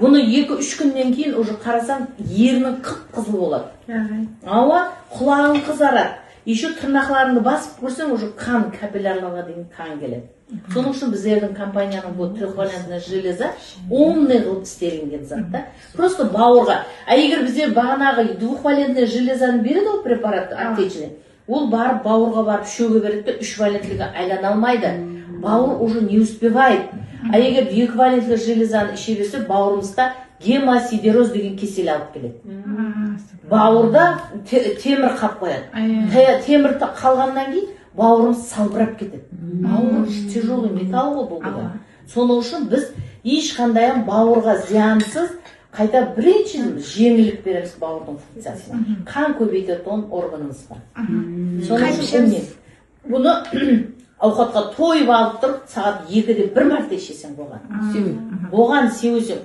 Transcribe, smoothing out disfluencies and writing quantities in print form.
Бұны 2-3 күннен кейін уже қарасаң ерінің қып-қызыл болады. Ауа құлағың қызарады. Еще тырнақларыңды басып көрсең уже қан, капиллярларға дейін қан келеді. Соның үшін біздердің компанияның бұл трехвалентный железа умный қылып істелінген зат да. Просто бауырға. А егер біздер бағанағы двухвалентный железаны береді ол препаратты аптечный, ол барып бауырға барып шөге береді, 3 валентлігі айлана алмайды. Бауыр уже не успевает. А егер 2 валентный железаны іше берсе, бауырымызда гемосидероз деген кесел алып келеді. Бауырда темір қап қояды. Темір қалғаннан кейін бауырымыз салбырап кетеді. Бауыр тяжелый металл ғой бұл да. Соның үшін біз ешқандай бауырға зиянсыз қайта біріншіден жеңілдік береміз бауырдың функциясына. Қан көбейтетін органымыз бар. Соның үшін бұны ауқатқа тойып алып тұрып, сағат 2-де 1 мәрте ішесің болған. Боған сеусің.